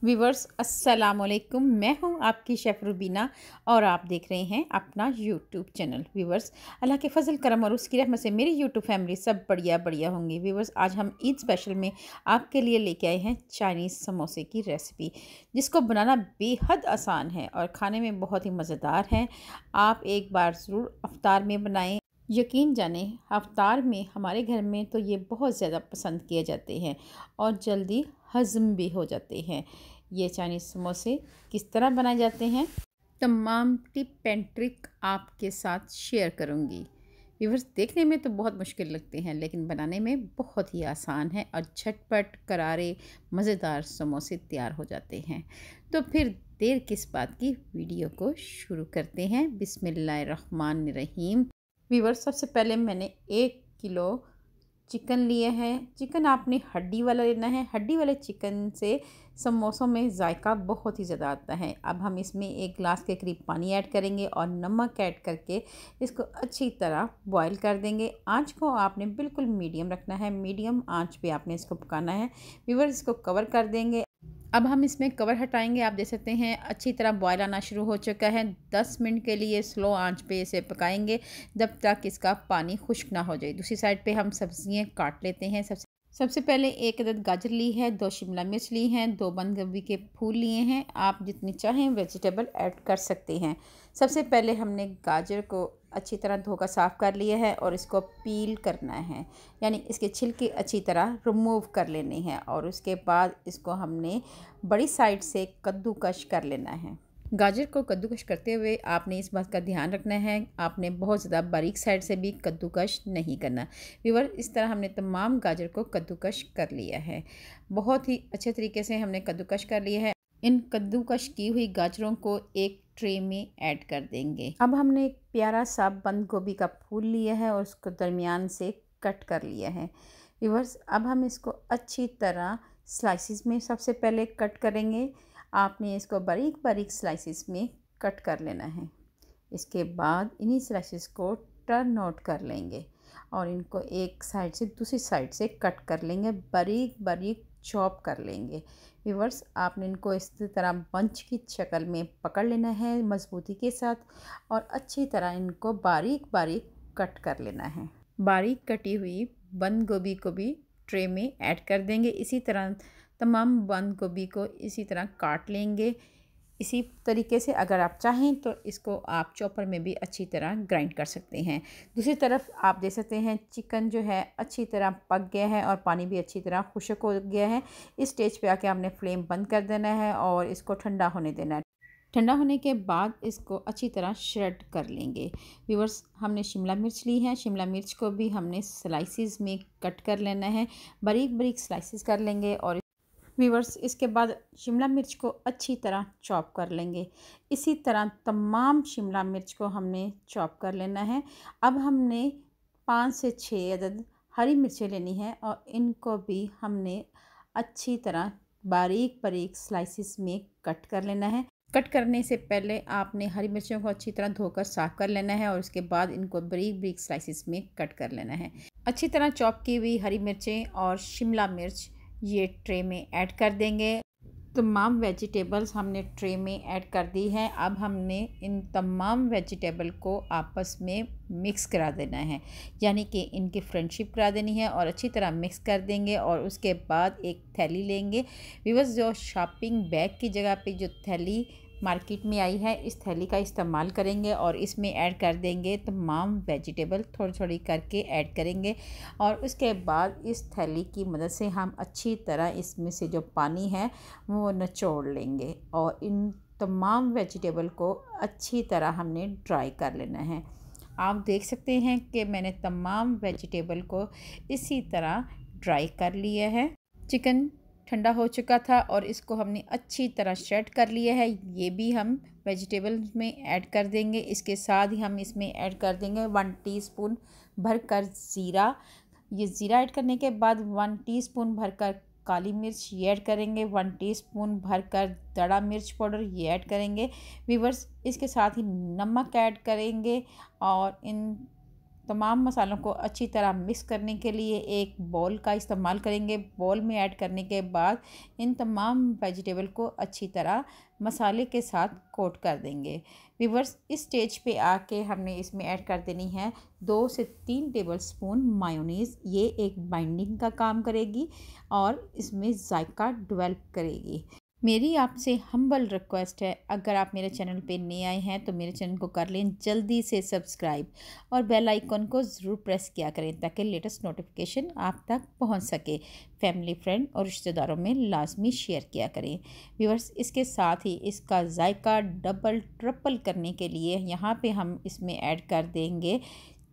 Viewers अस्सलाम वालेकुम। मैं हूं आपकी शेफ़ रुबीना और आप देख रहे हैं अपना यूट्यूब चैनल। व्यूवर्स, अल्लाह के फजल करम और उसकी रहमत से मेरी यूट्यूब फैमिली सब बढ़िया बढ़िया होंगी। व्यूवर्स, आज हम ईद स्पेशल में आपके लिए लेके आए हैं चाइनीज़ समोसे की रेसिपी, जिसको बनाना बेहद आसान है और खाने में बहुत ही मज़ेदार है। आप एक बार ज़रूर अफ्तार में बनाएं। यकीन जाने अफ्तार में हमारे घर में तो ये बहुत ज़्यादा पसंद किए जाते हैं और जल्दी हज़म भी हो जाते हैं। ये चाइनीज़ समोसे किस तरह बनाए जाते हैं, तमाम टिप एंड ट्रिक आपके साथ शेयर करूंगी। व्यूअर्स, देखने में तो बहुत मुश्किल लगते हैं लेकिन बनाने में बहुत ही आसान है और झटपट करारे मज़ेदार समोसे तैयार हो जाते हैं। तो फिर देर किस बात की, वीडियो को शुरू करते हैं। बिस्मिल्लाहिर्रहमानिर्रहीम। व्यूअर्स, सबसे पहले मैंने 1 किलो चिकन लिए हैं। चिकन आपने हड्डी वाला लेना है। हड्डी वाले चिकन से समोसों में जायका बहुत ही ज़्यादा आता है। अब हम इसमें 1 गिलास के करीब पानी ऐड करेंगे और नमक ऐड करके इसको अच्छी तरह बॉईल कर देंगे। आंच को आपने बिल्कुल मीडियम रखना है। मीडियम आंच पे आपने इसको पकाना है। व्यूअर्स, इसको कवर कर देंगे। अब हम इसमें कवर हटाएंगे। आप देख सकते हैं अच्छी तरह बॉयल आना शुरू हो चुका है। 10 मिनट के लिए स्लो आंच पे इसे पकाएंगे जब तक इसका पानी खुश्क ना हो जाए। दूसरी साइड पे हम सब्जियां काट लेते हैं। सबसे पहले 1 अदद गाजर ली है, 2 शिमला मिर्च ली हैं, 2 बंद गोभी के फूल लिए हैं। आप जितनी चाहें वेजिटेबल ऐड कर सकते हैं। सबसे पहले हमने गाजर को अच्छी तरह धोकर साफ़ कर लिया है और इसको पील करना है, यानी इसके छिलके अच्छी तरह रिमूव कर लेने हैं और उसके बाद इसको हमने बड़ी साइड से कद्दूकश कर लेना है। गाजर को कद्दूकश करते हुए आपने इस बात का ध्यान रखना है, आपने बहुत ज़्यादा बारीक साइड से भी कद्दूकश नहीं करना। व्यूअर, इस तरह हमने तमाम गाजर को कद्दूकश कर लिया है। बहुत ही अच्छे तरीके से हमने कद्दूकश कर लिया है। इन कद्दूकश की हुई गाजरों को एक ट्रे में ऐड कर देंगे। अब हमने एक प्यारा सा बंद गोभी का फूल लिया है और उसको दरमियान से कट कर लिया है। व्यूअर्स, अब हम इसको अच्छी तरह स्लाइसिस में सबसे पहले कट करेंगे। आपने इसको बारीक बारीक स्लाइसिस में कट कर लेना है। इसके बाद इन्हीं स्लाइसिस को टर्न आउट कर लेंगे और इनको एक साइड से दूसरी साइड से कट कर लेंगे, बारीक बारीक चॉप कर लेंगे। व्यूअर्स, आपने इनको इस तरह बंच की शक्ल में पकड़ लेना है मज़बूती के साथ और अच्छी तरह इनको बारीक बारीक कट कर लेना है। बारीक कटी हुई बंद गोभी को भी ट्रे में ऐड कर देंगे। इसी तरह तमाम बंद गोभी को इसी तरह काट लेंगे। इसी तरीके से अगर आप चाहें तो इसको आप चॉपर में भी अच्छी तरह ग्राइंड कर सकते हैं। दूसरी तरफ आप देख सकते हैं चिकन जो है अच्छी तरह पक गया है और पानी भी अच्छी तरह खुश्क हो गया है। इस स्टेज पे आके हमने फ्लेम बंद कर देना है और इसको ठंडा होने देना है। ठंडा होने के बाद इसको अच्छी तरह श्रेड कर लेंगे। व्यूअर्स, हमने शिमला मिर्च ली है। शिमला मिर्च को भी हमने स्लाइसिस में कट कर लेना है, बारीक बारीक स्लाइसिस कर लेंगे। और व्यूअर्स, इसके बाद शिमला मिर्च को अच्छी तरह चॉप कर लेंगे। इसी तरह तमाम शिमला मिर्च को हमने चॉप कर लेना है। अब हमने 5 से 6 अदद हरी मिर्चें लेनी है और इनको भी हमने अच्छी तरह बारीक बारीक स्लाइसिस में कट कर लेना है। कट करने से पहले आपने हरी मिर्चों को अच्छी तरह धोकर साफ़ कर लेना है और उसके बाद इनको बारीक बारीक स्लाइसिस में कट कर लेना है। अच्छी तरह चॉप की हुई हरी मिर्चें और शिमला मिर्च ये ट्रे में ऐड कर देंगे। तमाम वेजिटेबल्स हमने ट्रे में ऐड कर दी हैं। अब हमने इन तमाम वेजिटेबल को आपस में मिक्स करा देना है, यानी कि इनकी फ्रेंडशिप करा देनी है और अच्छी तरह मिक्स कर देंगे। और उसके बाद एक थैली लेंगे। व्यूअर्स, जो शॉपिंग बैग की जगह पे जो थैली मार्केट में आई है, इस थैली का इस्तेमाल करेंगे और इसमें ऐड कर देंगे तमाम वेजिटेबल, थोड़ी थोड़ी करके ऐड करेंगे। और उसके बाद इस थैली की मदद से हम अच्छी तरह इसमें से जो पानी है वो निचोड़ लेंगे और इन तमाम वेजिटेबल को अच्छी तरह हमने ड्राई कर लेना है। आप देख सकते हैं कि मैंने तमाम वेजिटेबल को इसी तरह ड्राई कर लिया है। चिकन ठंडा हो चुका था और इसको हमने अच्छी तरह श्रेड कर लिया है। ये भी हम वेजिटेबल्स में ऐड कर देंगे। इसके साथ ही हम इसमें ऐड कर देंगे 1 टीस्पून भरकर ज़ीरा। ये ज़ीरा ऐड करने के बाद 1 टीस्पून भरकर काली मिर्च ये ऐड करेंगे। 1 टीस्पून भरकर दड़ा मिर्च पाउडर ये ऐड करेंगे। व्यूअर्स, इसके साथ ही नमक ऐड करेंगे और इन तमाम मसालों को अच्छी तरह मिक्स करने के लिए एक बॉल का इस्तेमाल करेंगे। बॉल में ऐड करने के बाद इन तमाम वेजिटेबल को अच्छी तरह मसाले के साथ कोट कर देंगे। व्यूअर्स, इस स्टेज पे आके हमने इसमें ऐड कर देनी है 2 से 3 टेबलस्पून मायोनीज़। ये एक बाइंडिंग का काम करेगी और इसमें जायका डेवलप करेगी। मेरी आपसे हम्बल रिक्वेस्ट है, अगर आप मेरे चैनल पे नए आए हैं तो मेरे चैनल को कर लें जल्दी से सब्सक्राइब और बेल आइकन को ज़रूर प्रेस किया करें ताकि लेटेस्ट नोटिफिकेशन आप तक पहुंच सके। फैमिली, फ्रेंड और रिश्तेदारों में लाजमी शेयर किया करें। व्यूअर्स, इसके साथ ही इसका जायका डबल ट्रिपल करने के लिए यहाँ पे हम इसमें ऐड कर देंगे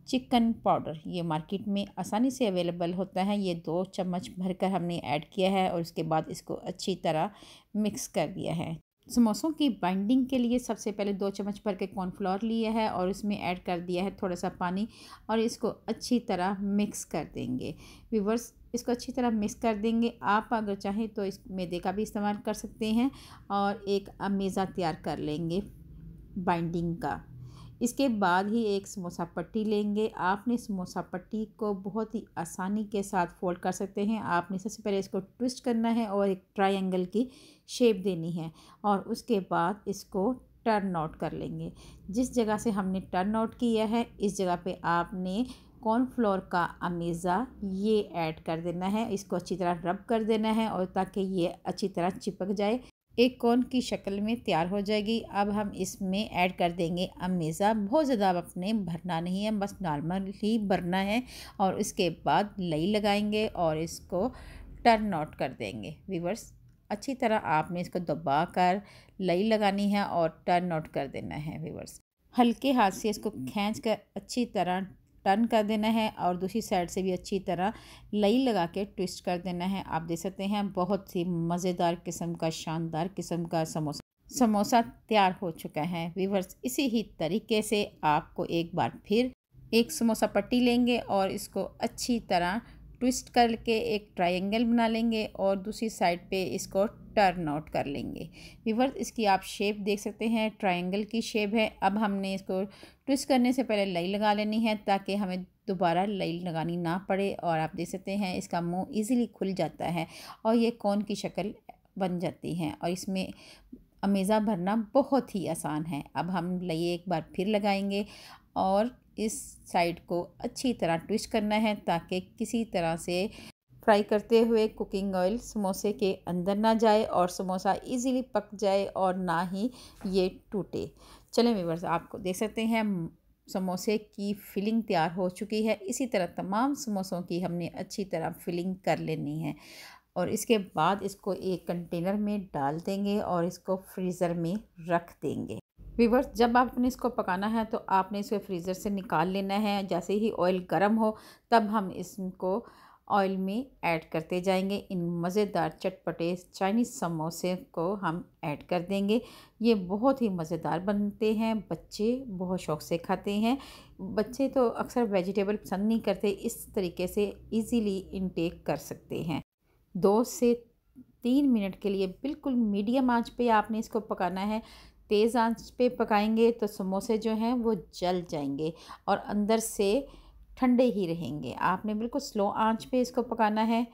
चिकन पाउडर। ये मार्केट में आसानी से अवेलेबल होता है। ये 2 चम्मच भरकर हमने ऐड किया है और उसके बाद इसको अच्छी तरह मिक्स कर दिया है। समोसों की बाइंडिंग के लिए सबसे पहले 2 चम्मच भर के कॉर्नफ्लोर लिया है और इसमें ऐड कर दिया है थोड़ा सा पानी और इसको अच्छी तरह मिक्स कर देंगे। व्यूअर्स, इसको अच्छी तरह मिक्स कर देंगे। आप अगर चाहें तो इस मैदे का भी इस्तेमाल कर सकते हैं और एक अमेज़ा तैयार कर लेंगे बाइंडिंग का। इसके बाद ही एक समोसा पट्टी लेंगे। आपने समोसा पट्टी को बहुत ही आसानी के साथ फोल्ड कर सकते हैं। आपने सबसे पहले इसको ट्विस्ट करना है और एक ट्रायंगल की शेप देनी है और उसके बाद इसको टर्न आउट कर लेंगे। जिस जगह से हमने टर्न आउट किया है इस जगह पे आपने कॉर्नफ्लोर का अमेज़ा ये ऐड कर देना है। इसको अच्छी तरह रब कर देना है और ताकि ये अच्छी तरह चिपक जाए, एक कोन की शक्ल में तैयार हो जाएगी। अब हम इसमें ऐड कर देंगे अमेज़ा। बहुत ज़्यादा अपने भरना नहीं है, बस नॉर्मल ही भरना है और इसके बाद लई लगाएंगे और इसको टर्न आउट कर देंगे। व्यूअर्स, अच्छी तरह आपने इसको दबा कर लई लगानी है और टर्न आउट कर देना है। व्यूअर्स, हल्के हाथ से इसको खींच कर अच्छी तरह टर्न कर देना है और दूसरी साइड से भी अच्छी तरह लई लगा के ट्विस्ट कर देना है। आप देख सकते हैं बहुत ही मज़ेदार किस्म का, शानदार किस्म का समोसा तैयार हो चुका है। व्यूअर्स, इसी ही तरीके से आपको एक बार फिर एक समोसा पट्टी लेंगे और इसको अच्छी तरह ट्विस्ट करके एक ट्रायंगल बना लेंगे और दूसरी साइड पे इसको टर्न आउट कर लेंगे। व्यूअर्स, इसकी आप शेप देख सकते हैं, ट्रायंगल की शेप है। अब हमने इसको ट्विस्ट करने से पहले लई लगा लेनी है ताकि हमें दोबारा लई लगानी ना पड़े और आप देख सकते हैं इसका मुंह इजीली खुल जाता है और ये कोन की शक्ल बन जाती है और इसमें अमेज़ा भरना बहुत ही आसान है। अब हम लई एक बार फिर लगाएंगे और इस साइड को अच्छी तरह ट्विस्ट करना है ताकि किसी तरह से फ्राई करते हुए कुकिंग ऑयल समोसे के अंदर ना जाए और समोसा इजीली पक जाए और ना ही ये टूटे। चलें व्यूअर्स, आपको देख सकते हैं समोसे की फिलिंग तैयार हो चुकी है। इसी तरह तमाम समोसों की हमने अच्छी तरह फिलिंग कर लेनी है और इसके बाद इसको एक कंटेनर में डाल देंगे और इसको फ्रीज़र में रख देंगे। व्यूअर्स, जब आपने इसको पकाना है तो आपने इसे फ्रीज़र से निकाल लेना है। जैसे ही ऑयल गर्म हो तब हम इसको ऑयल में ऐड करते जाएंगे। इन मज़ेदार चटपटे चाइनीज़ समोसे को हम ऐड कर देंगे। ये बहुत ही मज़ेदार बनते हैं, बच्चे बहुत शौक़ से खाते हैं। बच्चे तो अक्सर वेजिटेबल पसंद नहीं करते, इस तरीके से इजीली इनटेक कर सकते हैं। 2 से 3 मिनट के लिए बिल्कुल मीडियम आंच पे आपने इसको पकाना है। तेज़ आंच पे पकाएंगे तो समोसे जो हैं वो जल जाएंगे और अंदर से ठंडे ही रहेंगे। आपने बिल्कुल स्लो आंच पे इसको पकाना है,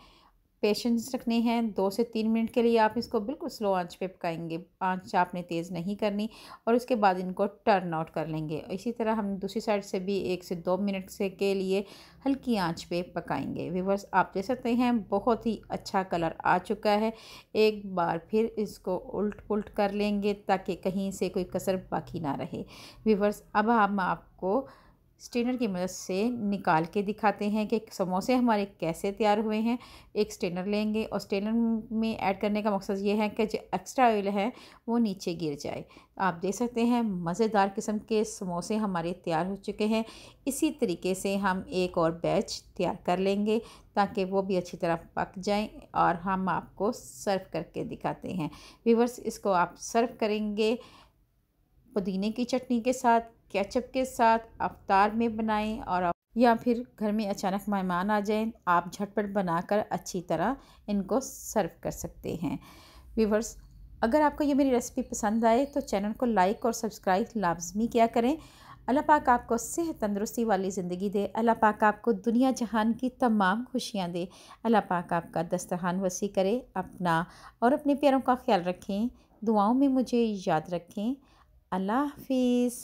पेशेंस रखने हैं। 2 से 3 मिनट के लिए आप इसको बिल्कुल स्लो आंच पे पकाएंगे, आंच आपने तेज़ नहीं करनी और उसके बाद इनको टर्न आउट कर लेंगे। इसी तरह हम दूसरी साइड से भी 1 से 2 मिनट से के लिए हल्की आंच पे पकाएंगे। व्यूअर्स, आप देख सकते हैं बहुत ही अच्छा कलर आ चुका है। एक बार फिर इसको उल्ट पुल्ट कर लेंगे ताकि कहीं से कोई कसर बाकी ना रहे। व्यूअर्स, अब हम आपको स्ट्रेनर की मदद से निकाल के दिखाते हैं कि समोसे हमारे कैसे तैयार हुए हैं। एक स्ट्रेनर लेंगे और स्ट्रेनर में ऐड करने का मकसद ये है कि जो एक्स्ट्रा ऑयल है वो नीचे गिर जाए। आप देख सकते हैं मज़ेदार किस्म के समोसे हमारे तैयार हो चुके हैं। इसी तरीके से हम एक और बैच तैयार कर लेंगे ताकि वो भी अच्छी तरह पक जाएं और हम आपको सर्व करके दिखाते हैं। व्यूअर्स, इसको आप सर्व करेंगे पुदीने की चटनी के साथ, केचप के साथ, अफ्तार में बनाएं और या फिर घर में अचानक मेहमान आ जाएं, आप झटपट बनाकर अच्छी तरह इनको सर्व कर सकते हैं। व्यूअर्स, अगर आपको ये मेरी रेसिपी पसंद आए तो चैनल को लाइक और सब्सक्राइब लाजमी किया करें। अल्लाह पाक आपको सेहत तंदुरुस्ती वाली ज़िंदगी दे। अल्लाह पाक आपको दुनिया जहान की तमाम खुशियाँ दे। अल्लाह पाक आपका दस्तरखान वसी करे। अपना और अपने प्यारों का ख्याल रखें। दुआओं में मुझे याद रखें। अल्लाह हाफ़िज़।